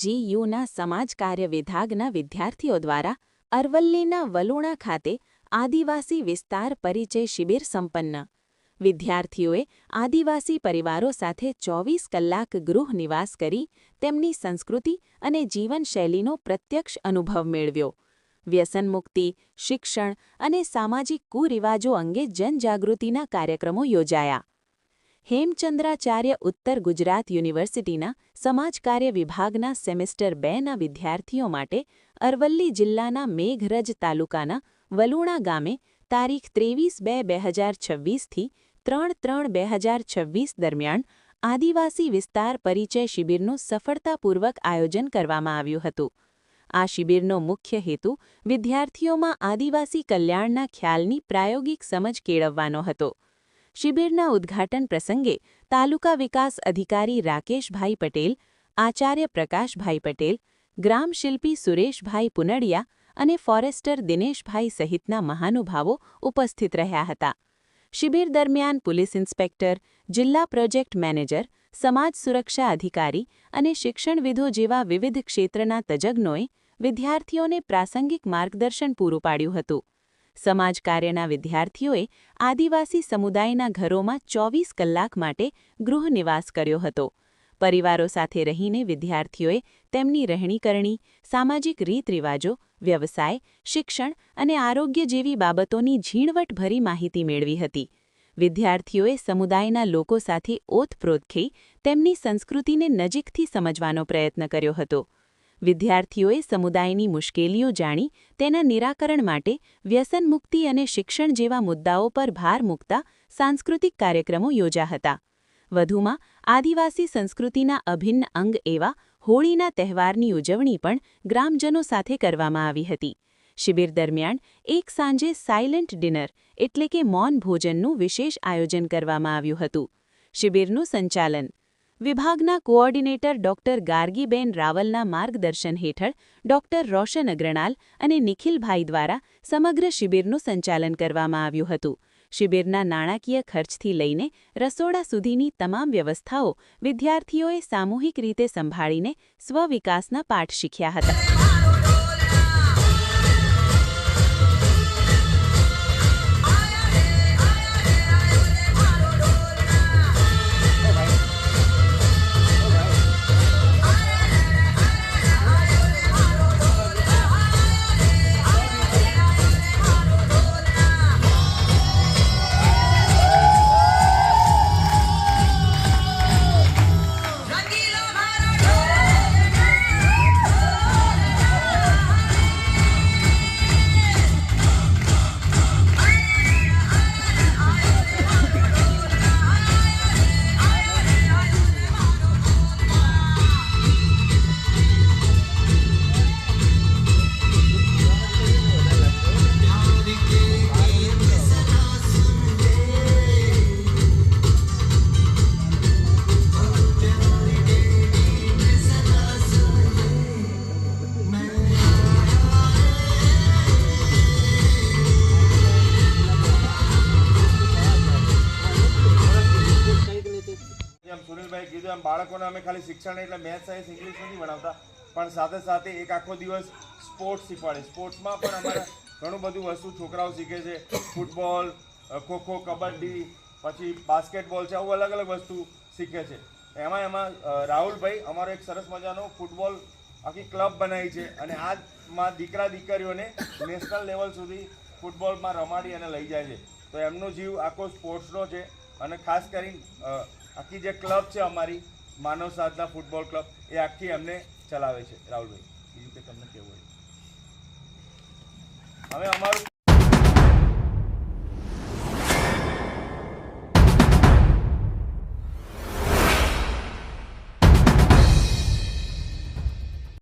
જીયુના સમાજ કાર્ય વિભાગના વિદ્યાર્થીઓ દ્વારા અરવલ્લીના વલુણા ખાતે આદિવાસી વિસ્તાર પરિચય શિબિર સંપન્ન। વિદ્યાર્થીઓએ આદિવાસી પરિવારો સાથે 24 કલાક ગૃહ નિવાસ કરી તેમની સંસ્કૃતિ અને જીવનશૈલીનો પ્રત્યક્ષ અનુભવ મેળવ્યો। વ્યસનમુક્તિ, શિક્ષણ અને સામાજિક કુરિવાજો અંગે જનજાગૃતિના કાર્યક્રમો યોજાયા। હેમચંદ્રાચાર્ય ઉત્તર ગુજરાત યુનિવર્સિટીના સમાજકાર્ય વિભાગના સેમેસ્ટર 2ના વિદ્યાર્થીઓ માટે અરવલ્લી જિલ્લાના મેઘરજ તાલુકાના વલુણા ગામે તારીખ 23/2/2026થી 3/3/2026 દરમિયાન આદિવાસી વિસ્તાર પરિચય શિબિરનું સફળતાપૂર્વક આયોજન કરવામાં આવ્યું હતું। આ શિબિરનો મુખ્ય હેતુ વિદ્યાર્થીઓમાં આદિવાસી કલ્યાણના ખ્યાલની પ્રાયોગિક સમજ કેળવવાનો હતો। શિબિરના ઉદ્ઘાટન પ્રસંગે તાલુકા વિકાસ અધિકારી રાકેશભાઈ પટેલ, આચાર્ય પ્રકાશભાઈ પટેલ, ગ્રામશિલ્પી સુરેશભાઈ પુનડિયા અને ફોરેસ્ટર દિનેશભાઈ સહિતના મહાનુભાવો ઉપસ્થિત રહ્યા હતા। શિબિર દરમિયાન પોલીસ ઇન્સ્પેક્ટર, જિલ્લા પ્રોજેક્ટ મેનેજર, સમાજ સુરક્ષા અધિકારી અને શિક્ષણવિદો જેવા વિવિધ ક્ષેત્રના તજજ્ઞોએ વિદ્યાર્થીઓને પ્રાસંગિક માર્ગદર્શન પૂરું પાડ્યું હતું। સમાજ કાર્યના વિદ્યાર્થીઓએ આદિવાસી સમુદાયના ઘરોમાં 24 કલાક માટે ગૃહ નિવાસ કર્યો હતો। પરિવારો સાથે રહીને વિદ્યાર્થીઓએ તેમની રહેણીકરણી, સામાજિક રીતરિવાજો, વ્યવસાય, શિક્ષણ અને આરોગ્ય જેવી બાબતોની ઝીણવટભરી માહિતી મેળવી હતી। વિદ્યાર્થીઓએ સમુદાયના લોકો સાથે ઓતપ્રોત થઈ તેમની સંસ્કૃતિને નજીકથી સમજવાનો પ્રયત્ન કર્યો હતો। વિદ્યાર્થીઓએ સમુદાયની મુશ્કેલીઓ જાણી તેના નિરાકરણ માટે વ્યસનમુક્તિ અને શિક્ષણ જેવા મુદ્દાઓ પર ભાર મૂકતા સાંસ્કૃતિક કાર્યક્રમો યોજ્યા હતા। વધુમાં આદિવાસી સંસ્કૃતિના અભિન્ન અંગ એવા હોળીના તહેવારની ઉજવણી પણ ગ્રામજનો સાથે કરવામાં આવી હતી। શિબિર દરમિયાન એક સાંજે સાયલેન્ટ ડિનર એટલે કે મૌન ભોજનનું વિશેષ આયોજન કરવામાં આવ્યું હતું। શિબિરનું સંચાલન વિભાગના કોઓર્ડિનેટર ડોક્ટર ગાર્ગીબેન રાવલના માર્ગદર્શન હેઠળ ડોક્ટર રોશન અગ્રણાલ અને નિખિલભાઈ દ્વારા સમગ્ર શિબિરનું સંચાલન કરવામાં આવ્યું હતું। શિબિરના નાણાકીય ખર્ચથી લઈને રસોડા સુધીની તમામ વ્યવસ્થાઓ વિદ્યાર્થીઓએ સામૂહિક રીતે સંભાળીને સ્વવિકાસના પાઠ શીખ્યા હતા। સુનિલભાઈ કીધું એમ બાળકોને અમે ખાલી શિક્ષણ એટલે મેથ્સ, સાયન્સ, ઇંગ્લિશ નથી ભણાવતા, પણ સાથે સાથે એક આખો દિવસ સ્પોર્ટ્સ શીખવાડે। સ્પોર્ટ્સમાં પણ અમારે ઘણું બધું વસ્તુ છોકરાઓ શીખે છે। ફૂટબોલ, ખોખો, કબડ્ડી, પછી બાસ્કેટબોલ છે, આવું અલગ અલગ વસ્તુ શીખે છે। એમાં રાહુલભાઈ અમારો એક સરસ મજાનો ફૂટબોલ આખી ક્લબ બનાવી છે અને આજમાં દીકરા દીકરીઓને નેશનલ લેવલ સુધી ફૂટબોલમાં રમાડી અને લઈ જાય છે। તો એમનો જીવ આખો સ્પોર્ટ્સનો છે અને ખાસ કરીને આખી જે ક્લબ છે અમારી માનવ સાધના ફૂટબોલ ક્લબ એ આખી એમને ચલાવે છે। રાહુલભાઈ, બીજું કે તમને કેવું હોય? હવે અમારું